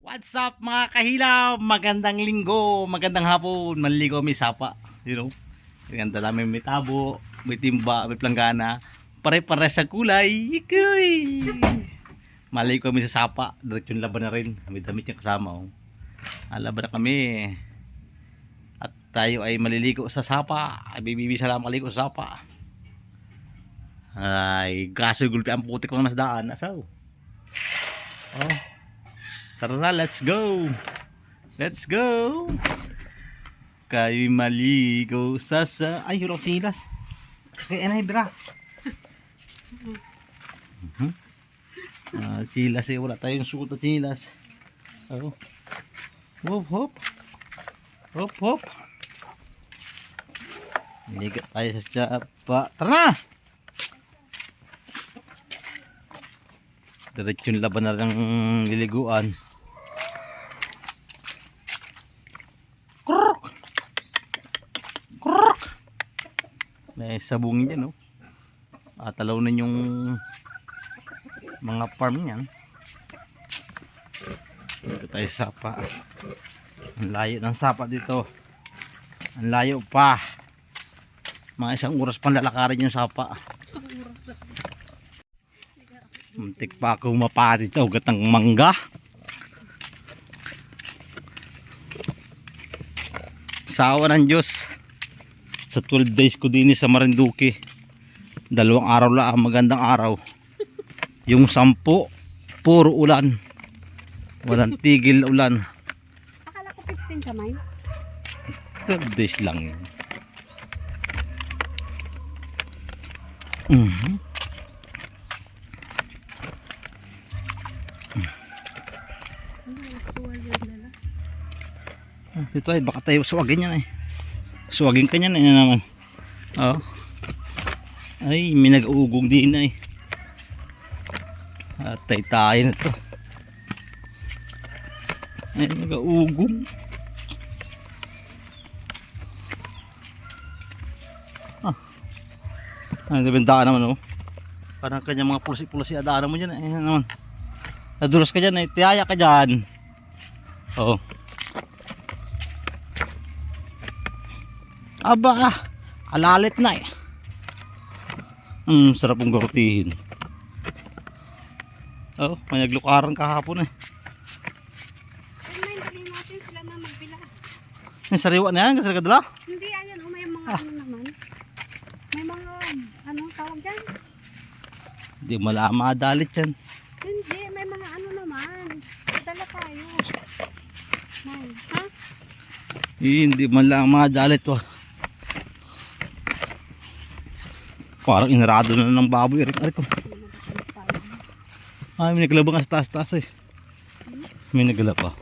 What's up mga kahilaw? Magandang linggo, magandang hapon. Manligo may sapa, you know. Ganda namin, may tabo, may timba, may planggana. Pare-pare sa kulay. Ikoy! Maligo kami sa sapa. Diretsyon laban na rin. May damit niya kasama. Oh. Laban na kami. At tayo ay maliligo sa sapa. Ay bibisa lang maligo sa sapa. Ay, gaso gulpi ang putik ng nasdaan. Asaw. Oh. Tara na, let's go. Let's go. Kayo maligo sa ay, hulog chilas. Kaya na hibra. Chilas eh, wala tayong suot na chilas. Oh. Hop hop. Hop hop. Liga tayo sa sapa. Tara na. Diretso yung laban na ng liliguan. Kruk! Kruk! May sabungin dyan, no? Atalaw na yung mga farm niyan. Dito tayo sa sapa. Ang layo ng sapa dito. Ang layo pa. Mga isang oras pang lalakarin yung sapa. Muntik pa ako mapati sa ugat ng mangga. Sawa ng Diyos. Sa 12 days ko din sa Marinduque. 2 araw lang magandang araw. Yung 10 puro ulan. Walang tigil ulan. Akala ko 15 kamay. 12 days lang yun. Dito ay baka tayo suwagin yan eh. Suwagin ka yan eh naman. Oh. Ay may nag-uugong din eh. Atay tayo na to. Ay nag-uugong. Ay nabendaan naman oh. Parang kanya mga pulsi-pulsi adaan mo dyan eh. Naman. Nadulas ka dyan eh. Tiyaya ka dyan. Oh. Aba, alalit na eh. Sarap pong garutihin. Oh, may naglukaran kahapon eh. Ay, may natin sila na magbilang. May sariwa na yan, kasi kadala? Hindi, ayan o, may mga ano naman. May mga, ano tawag dyan? Hindi mala madalit yan. Hindi, may mga ano naman. Dala tayo. May, ha? Hindi mala madalit to. Parang inarado na ng baboy. Ay may naglabang as taas-taas eh. May naglaba pa.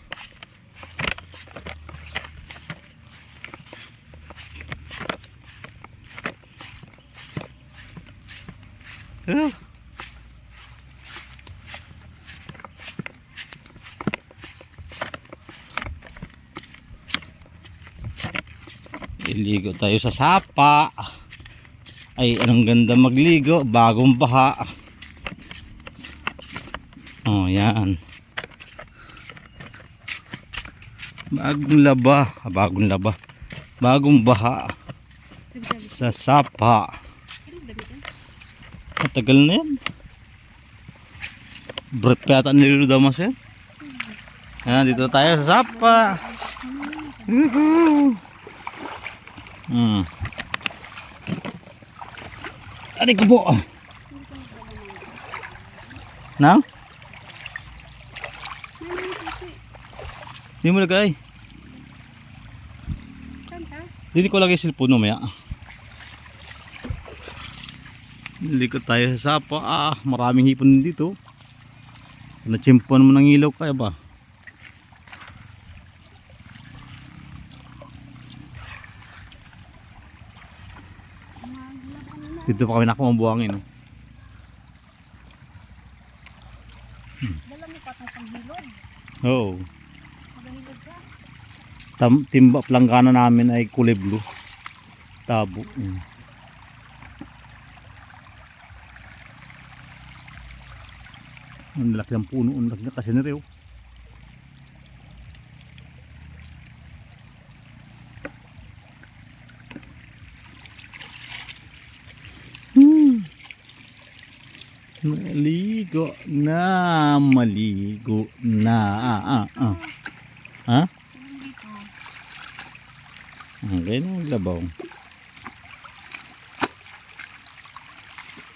Iligo tayo sa sapa. Ay anong ganda magligo, bagong baha. Oh yan. Bagong laba, bagong baha sa sapa. Matagal na yan. Brief yata niludamas yan. Yan, dito tayo sa sapa. Aray ko po. Nang? Hindi mo lagay. Hindi ko lagay cellphone mamaya. Likot tayo sa sapa. Maraming hipon dito. Natsimpuan mo ng ilaw kaya ba? Dito pa kami nakumambuhangin. Dala mo pa itong panghilod. Oo. Maghilod ka. Timba planggana namin ay kulay blue. Tabo. Ang laki ng puno, ang laki ng kasinero. Maligo na, maligo na. Ha? Hindi ko. Okay na, labaw.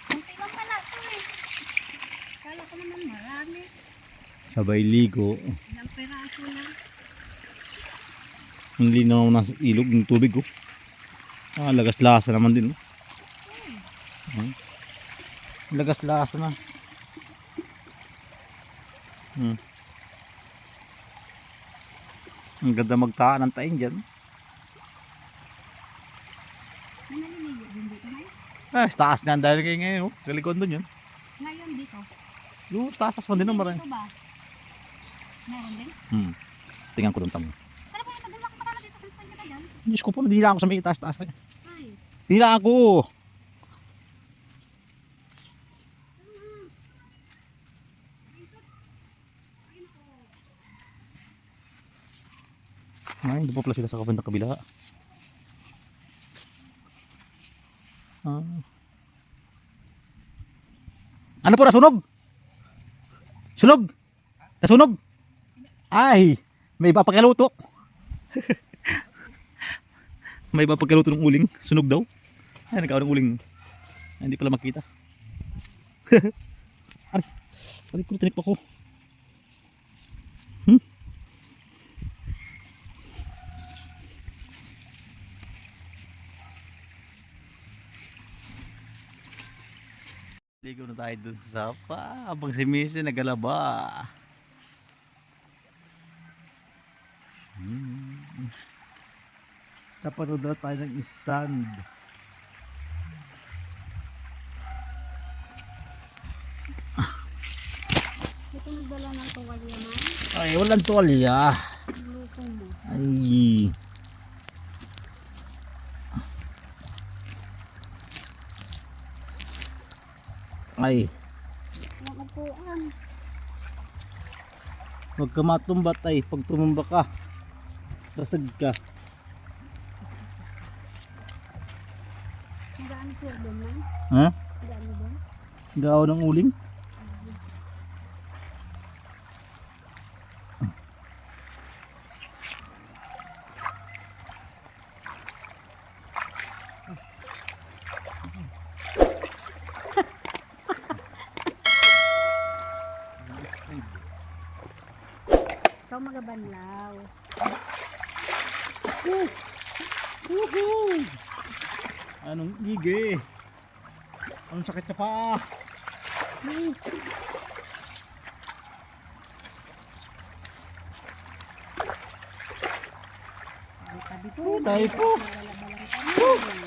Kunti lang pala ito eh. Kala ko naman marami. Sabay ligo. Ilang peraso lang. Ang linaw ng ilog ng tubig ko. Lagas-lasa naman din. Lagas-lasa na. Ang ganda magtaan ng taing dyan. May naliligo din dito ngayon. Sa taas nga dahil kayo ngayon. Sa likod doon yun. Ngayon dito. Yung sa taas man din ang maray. Dito ba? Meron din? Tingnan ko doon tamo. Ano ba yung nagulak ko patama dito sa pwede ka dyan? Diyos ko po, nadila ako sa may taas-taas. Ay. Nadila ako. Ay, hindi pa pala sila sa kabandang kabila. Ano po, nasunog? Sunog? Nasunog? Ay, may iba pagkaluto. May iba pagkaluto ng uling. Sunog daw. Ay, nagkaw ng uling. Ay, hindi pala makita. Ay, ko tinik pa ko. Ligo na tayo dun sa sapa habang si Missy nagalaba. Dapat na tayo ng stand. Ito nagdala ng tuwalya man. Ay, walang tuwalya. Luto mo. Ay. Ay. Walang upuan. Huwag ka matumba tay. Pag tumumba ka, rasag ka. Nagaan ko doon man. Ha? Nagaan mo doon. Gaaw ng uling? Ikaw magabanlaw. Woohoo! Anong igi? Anong sakit sa paa? Ay, sabi ko. Tayo po. Balabalang kami.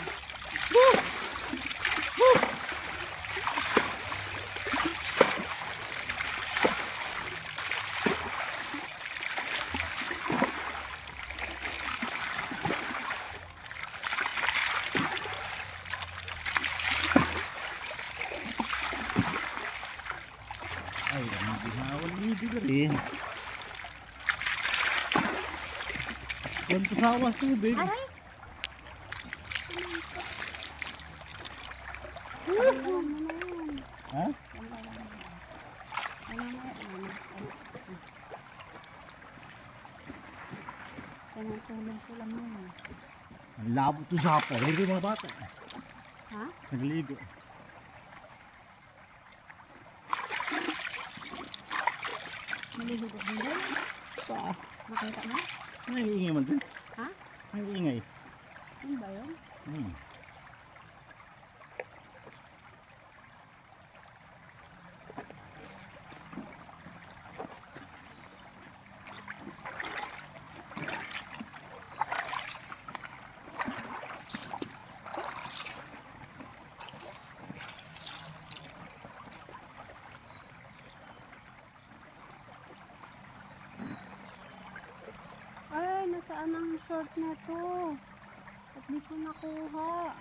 Ay, ang bihawal igi ka rin. Yan sa sawas tubig. Aray! Ha? Tulog ko lang yun. Ang labo to sa hapa. Hindi mga bata. Ha? Nagligo. Naligo ko din doon. Taas. Makita mo? Ay, ingay man din. Ha? Ay, ingay. Ano ba yun? Ay, nasaan ang short na to? At di ko nakuha.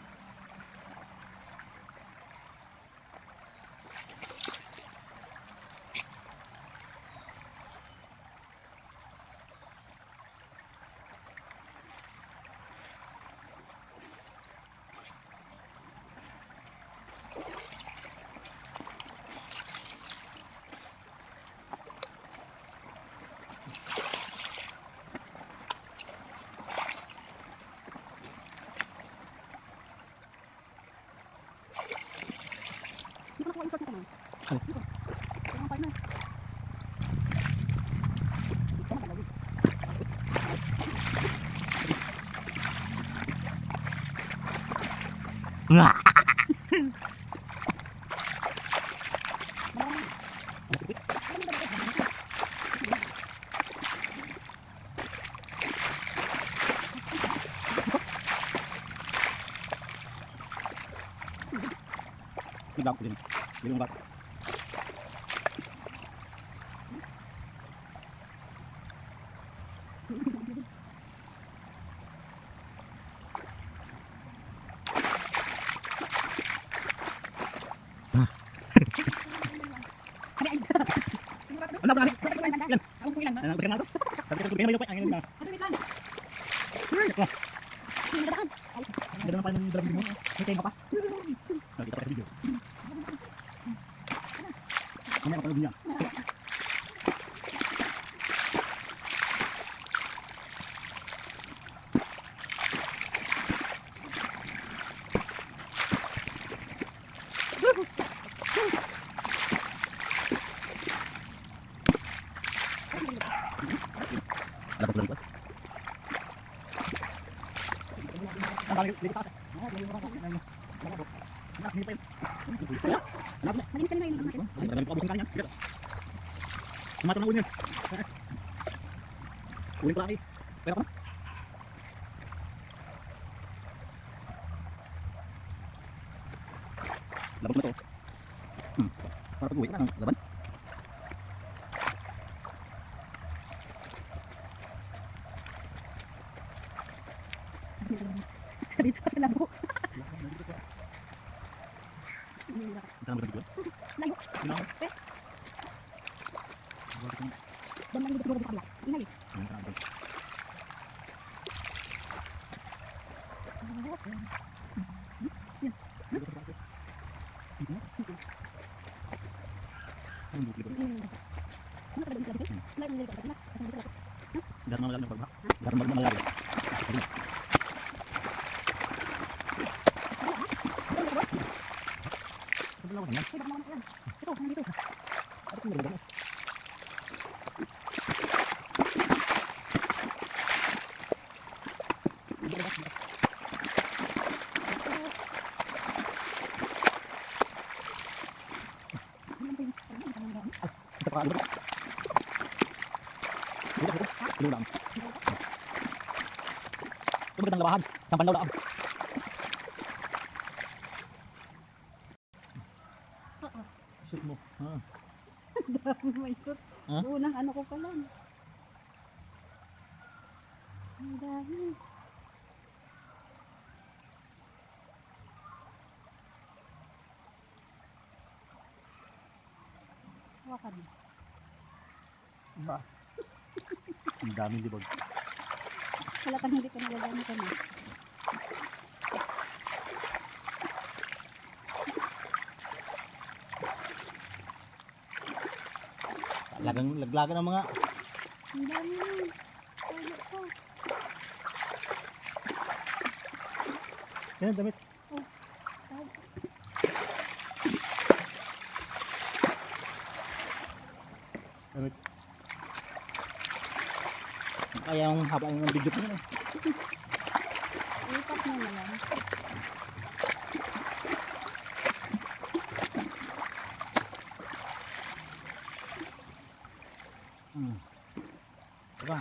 Nagdako din. Hindi mo ba? Ano ba? Yan. Ako po ilan ba? Ano ba kanado? Sabi ko ganyan may angin na. Wait lang. Ito. Hindi na daan. Ganda na pa yung dalawang mo. May tenga pa. Nakita ko sa video. Ano ang panood niya? Dapat lang ba? Ang balik dito pa. Malinis ka na yun. Marami pa abos ng kanya. Kumato ng unin. Unin ko lagi. Pero ka na. Labot na to. Para pag-uwi ka ng laban. Dito ka labo. Saan mo video? Layo. Sino? Dan lang dito siguro sa kabila. Ingay. Jangan malam yang berbahaya. Jangan malam malam. Ito, nandito. Kita pak dulu. Dulu dam. Coba kita bahan sampai daw dam. Shoot mo. May ikot. Ha? Unang ano ko pa lang. Ang dami. Hawakan mo. Ba. Ang daming libag. Wala kang hindi ko nagagamit ka na. Laglagan ng mga Ang dami na. Tayo ko. yan damit. Tayo. Damit. Kaya yung haba ng video ko na. Ikat mo na lang. Diba?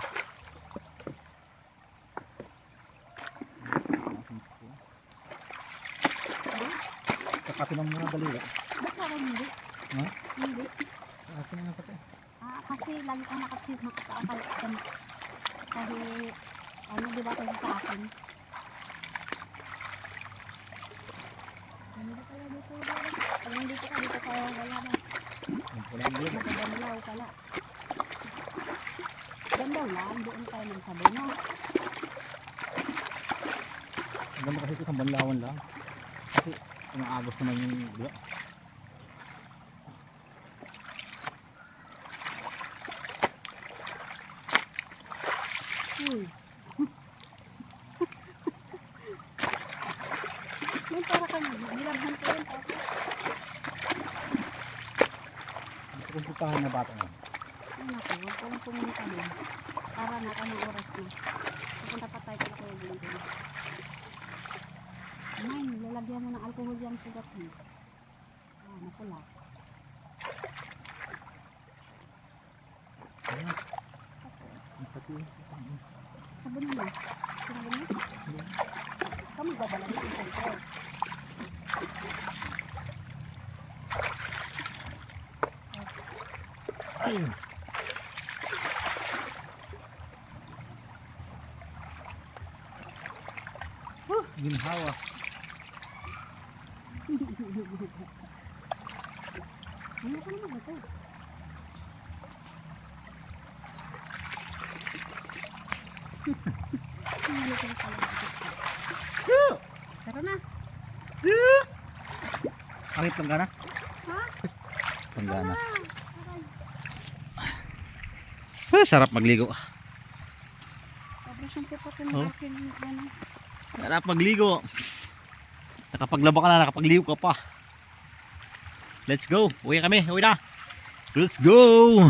Kapatid ng mga baliwa. Ba't parang hindi? Ha? Hindi. Akin na pati. Kasi lagi kang nakapakal kahit ano di ba kasi sa akin. Hindi pala dito. Kung dito ka wala na. Wala na yun. Magandalaw pala. Ganda lang, doon tayo ng sabay na. Ang ganda kasi ito sa banlawan lang. Kasi umaagos naman yung bula. May para kami, nilabhan ko yun tapos. Gusto kong puntahan na bata nga. Ay naku, huwag kong pumunta doon. Para na anong oras na. Pupunta pa tayo kaya kayo dito. Ay, lalagyan mo ng alcohol yung sugat mo. Ah, napula. Sabon mo na. Sabon mo? Ikaw magdadala mo yung control. Ginhawa. Ano ka naman ito? Ano ka pala? Tara na. Pangit planggana? Ha? Planggana. Aray. Sarap magligo. Sobrang siyang puputin Oh. ng aking ano. Sarap magligo. Nakapaglaba ka na, nakapagligo ka pa. Let's go. Uwi kami. Uwi na. Let's go.